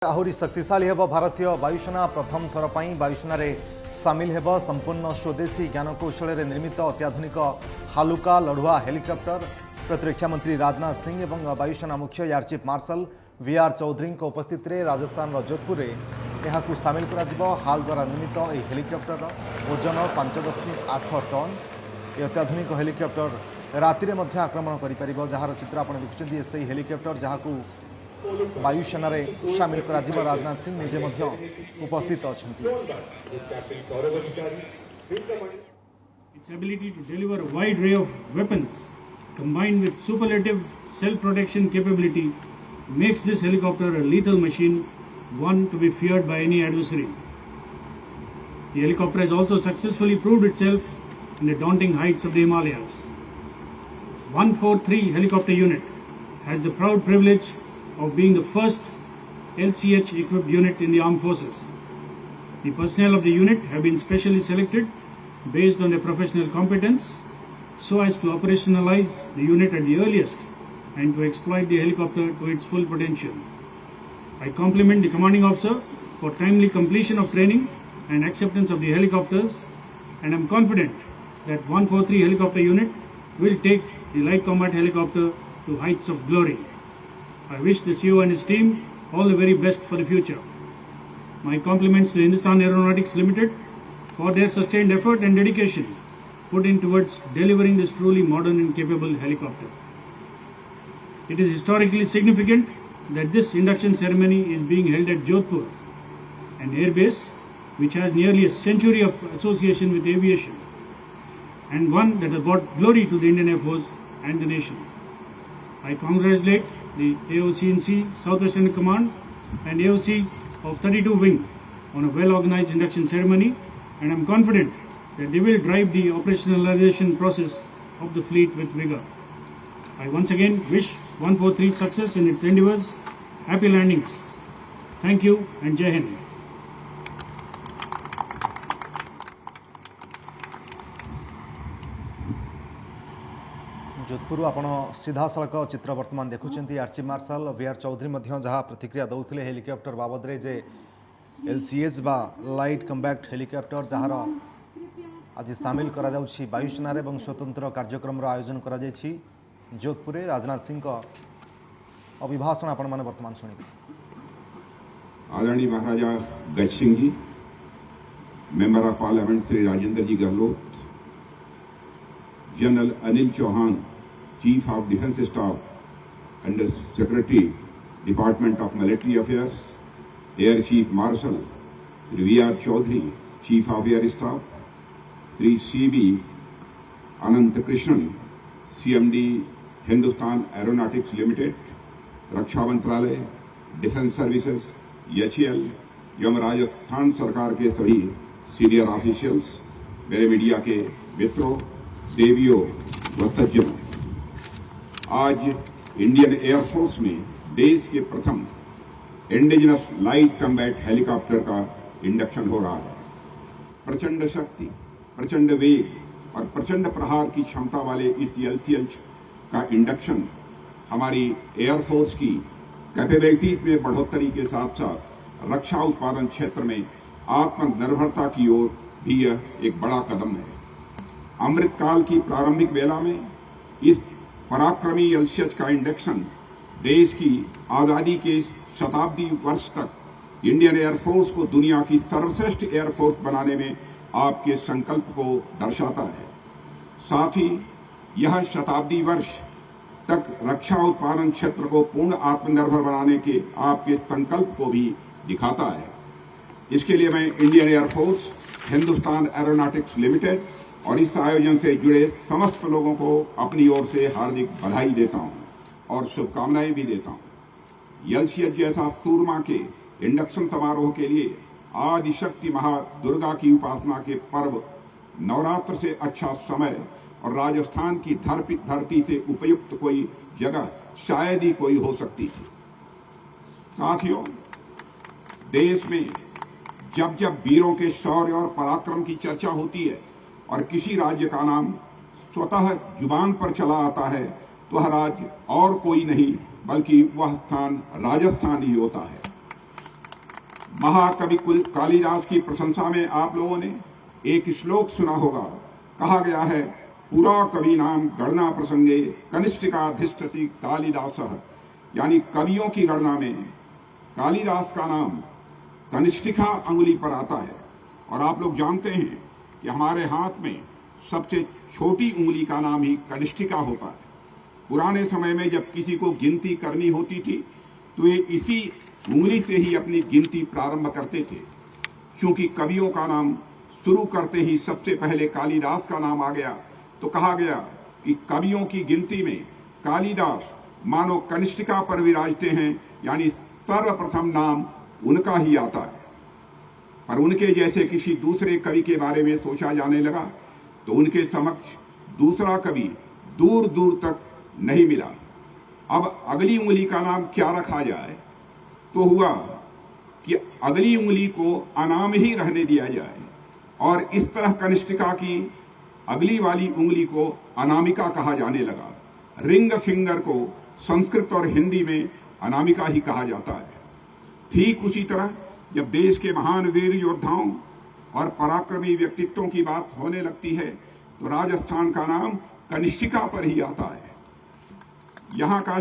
आहुरी शक्तिशाली हेब भारतीय वायुसेना प्रथम थर पर वायुसेना सामिल हेब संपूर्ण स्वदेशी ज्ञानकौशल निर्मित अत्याधुनिक हालुका लड़ुआ हेलिकप्टर। प्रतिरक्षा मंत्री राजनाथ सिंह और वायुसेना मुख्य air chief marshal VR Chaudhary उपस्थित में राजस्थान जोधपुर यह सामिल कर हाल द्वारा निर्मित यह हेलिकप्टर ओजन 5.8 टन। यह अत्याधुनिक हेलिकप्टर राति में आक्रमण कर जार चित्र आप देखुं से हेलिकप्टर जहाँ वायुसेना सामिल कर राजनाथ सिंह निजे उपस्थित अच्छा। Its ability to deliver a wide array of weapons combined with superlative self-protection capability makes this helicopter a lethal machine, one to be feared by any adversary. The helicopter has also successfully proved itself in the daunting heights of the Himalayas. 143 Helicopter Unit has the proud privilege of being the first LCH equipped unit in the armed forces. The personnel of the unit have been specially selected based on their professional competence so as to operationalize the unit at the earliest and to exploit the helicopter to its full potential. I compliment the commanding officer for timely completion of training and acceptance of the helicopters, and I am confident that 143 Helicopter Unit will take the light combat helicopter to heights of glory. I wish the CEO and his team all the very best for the future. My compliments to Hindustan Aeronautics Limited for their sustained effort and dedication put in towards delivering this truly modern and capable helicopter. It is historically significant that this induction ceremony is being held at Jodhpur, an airbase which has nearly a century of association with aviation and one that has brought glory to the Indian Air Force and the nation. I congratulate the AOC-NC Southwestern Command and AOC of 32 Wing on a well-organized induction ceremony, and I am confident that they will drive the operationalization process of the fleet with vigor. I once again wish 143 success in its endeavors. Happy landings. Thank you and Jai Hind. Jodhpur आपण सीधा सड़क चित्र वर्तमान देखुं air chief marshal VR Chaudhari जहाँ प्रतिक्रिया दौले helicopter बाबद जे LCH बा लाइट कम्बैक्ट हेलिकप्टर जार आज सामिल करा जाउछि वायुसेना एवं स्वतंत्र कार्यक्रम आयोजन करा जायछि जोधपुर। राजनाथ सिंह अभिभाषण आपण माने वर्तमान सुनिबे। आदरणीय Maharaja Gaj Singh ji, member of parliament Shri Rajendra ji Gehlot, general Anil Chauhan, chief of defence staff under secretary department of military affairs, air chief marshal Shri VR Chaudhari, chief of air staff, Shri CB Anant Krishnan, CMD Hindustan aeronautics limited, रक्षा मंत्रालय, डिफेंस सर्विसेज, HAL एवं राजस्थान सरकार के सभी सीनियर ऑफिशियल्स, मेरे media के मित्रों, देवियों व सज्जनों, आज इंडियन एयरफोर्स में देश के प्रथम इंडिजिनस लाइट कम्बैट हेलीकॉप्टर का इंडक्शन हो रहा है। प्रचंड शक्ति, प्रचंड वेग और प्रचंड प्रहार की क्षमता वाले इस LCH का इंडक्शन हमारी एयरफोर्स की कैपेबिलिटीज में बढ़ोतरी के साथ साथ रक्षा उत्पादन क्षेत्र में आत्मनिर्भरता की ओर भी यह एक बड़ा कदम है। अमृतकाल की प्रारंभिक वेला में इस पराक्रमी LCH का इंडक्शन देश की आजादी के शताब्दी वर्ष तक इंडियन एयरफोर्स को दुनिया की सर्वश्रेष्ठ एयरफोर्स बनाने में आपके संकल्प को दर्शाता है। साथ ही यह शताब्दी वर्ष तक रक्षा उत्पादन क्षेत्र को पूर्ण आत्मनिर्भर बनाने के आपके संकल्प को भी दिखाता है। इसके लिए मैं Indian air force, Hindustan aeronautics limited और इस आयोजन से जुड़े समस्त लोगों को अपनी ओर से हार्दिक बधाई देता हूं और शुभकामनाएं भी देता हूं। LCH जैसा सूरमा के इंडक्शन समारोह के लिए आदिशक्ति महादुर्गा की उपासना के पर्व नवरात्र से अच्छा समय और राजस्थान की धरती से उपयुक्त कोई जगह शायद ही कोई हो सकती थी। साथियों, देश में जब जब वीरों के शौर्य और पराक्रम की चर्चा होती है और किसी राज्य का नाम स्वतः जुबान पर चला आता है तो वह राज्य और कोई नहीं बल्कि वह स्थान राजस्थान ही होता है। महाकवि कालिदास की प्रशंसा में आप लोगों ने एक श्लोक सुना होगा। कहा गया है, पुरा कवि नाम गणना प्रसंगे कनिष्ठिकाधिष्ठति कालिदासः, यानी कवियों की गणना में कालिदास का नाम कनिष्ठिका अंगुली पर आता है। और आप लोग जानते हैं कि हमारे हाथ में सबसे छोटी उंगली का नाम ही कनिष्ठिका होता है। पुराने समय में जब किसी को गिनती करनी होती थी तो ये इसी उंगली से ही अपनी गिनती प्रारंभ करते थे। क्योंकि कवियों का नाम शुरू करते ही सबसे पहले कालिदास का नाम आ गया, तो कहा गया कि कवियों की गिनती में कालिदास मानो कनिष्ठिका पर विराजते हैं, यानी सर्वप्रथम नाम उनका ही आता है। पर उनके जैसे किसी दूसरे कवि के बारे में सोचा जाने लगा तो उनके समक्ष दूसरा कवि दूर दूर तक नहीं मिला। अब अगली उंगली का नाम क्या रखा जाए, तो हुआ कि अगली उंगली को अनाम ही रहने दिया जाए और इस तरह कनिष्ठिका की अगली वाली उंगली को अनामिका कहा जाने लगा। रिंग फिंगर को संस्कृत और हिंदी में अनामिका ही कहा जाता है। ठीक उसी तरह जब देश के महान वीर योद्धाओं और पराक्रमी व्यक्तित्वों की बात होने लगती है तो राजस्थान का नाम कनिष्ठिका पर ही आता है। यहाँ का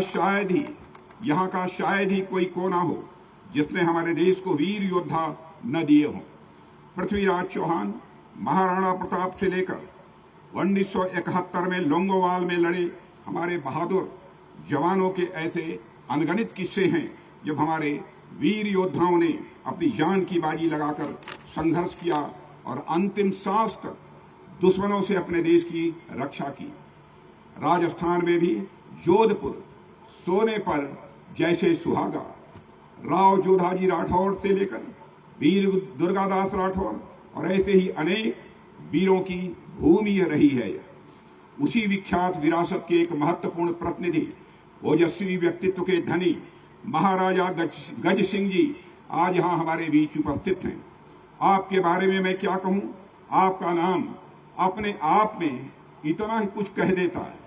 शायद ही कोई कोना हो जिसने हमारे देश को वीर योद्धा न दिए हों। पृथ्वीराज चौहान महाराणा प्रताप से लेकर 1971 में लोंगोवाल में लड़े हमारे बहादुर जवानों के ऐसे अनगणित किस्से हैं जब हमारे वीर योद्धाओं ने अपनी जान की बाजी लगाकर संघर्ष किया और अंतिम सांस तक दुश्मनों से अपने देश की रक्षा की। राजस्थान में भी जोधपुर सोने पर जैसे सुहागा, राव जोधाजी राठौड़ से लेकर वीर दुर्गादास राठौड़ और ऐसे ही अनेक वीरों की भूमि रही है। उसी विख्यात विरासत के एक महत्वपूर्ण प्रतिनिधि, ओजस्वी व्यक्तित्व के धनी महाराजा गज सिंह जी आज यहाँ हमारे बीच उपस्थित हैं। आपके बारे में मैं क्या कहूँ, आपका नाम अपने आप में इतना ही कुछ कह देता है।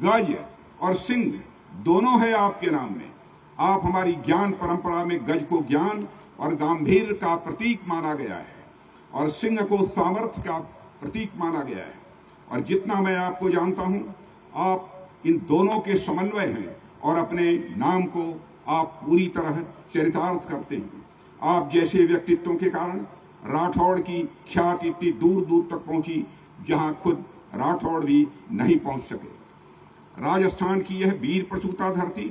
गज और सिंह दोनों है आपके नाम में। आप हमारी ज्ञान परंपरा में गज को ज्ञान और गंभीर का प्रतीक माना गया है और सिंह को सामर्थ्य का प्रतीक माना गया है। और जितना मैं आपको जानता हूं, आप इन दोनों के समन्वय हैं और अपने नाम को आप पूरी तरह चरितार्थ करते हैं। आप जैसे व्यक्तित्वों के कारण राठौड़ की ख्याति इतनी दूर दूर तक पहुंची जहां खुद राठौड़ भी नहीं पहुंच सके। राजस्थान की यह वीर प्रसूता धरती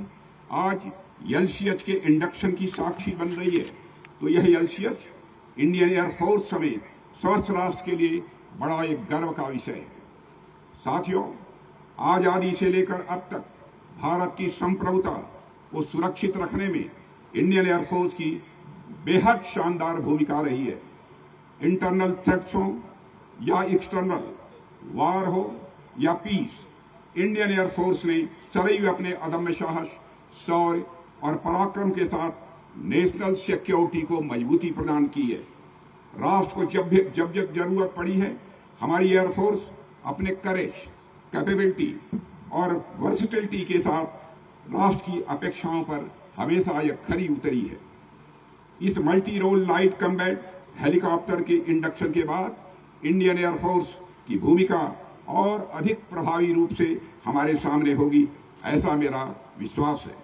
आज एलसीएच के इंडक्शन की साक्षी बन रही है, तो यह एलसीएच इंडियन एयरफोर्स समेत समस्त राष्ट्र के लिए बड़ा एक गर्व का विषय है। साथियों, आजादी से लेकर अब तक भारत की संप्रभुता को सुरक्षित रखने में इंडियन एयरफोर्स की बेहद शानदार भूमिका रही है। इंटरनल थ्रेट्स हो या एक्सटर्नल, वार हो या पीस, इंडियन एयरफोर्स ने सदैव अपने अदम्य साहस, शौर्य और पराक्रम के साथ नेशनल सिक्योरिटी को मजबूती प्रदान की है। राष्ट्र को जब जरूरत पड़ी है, हमारी एयरफोर्स अपने करेज, कैपेबिलिटी और वर्सिटिलिटी के साथ राष्ट्र की अपेक्षाओं पर हमेशा यह खरी उतरी है। इस multi role light combat helicopter के इंडक्शन के बाद इंडियन एयरफोर्स की भूमिका और अधिक प्रभावी रूप से हमारे सामने होगी, ऐसा मेरा विश्वास है।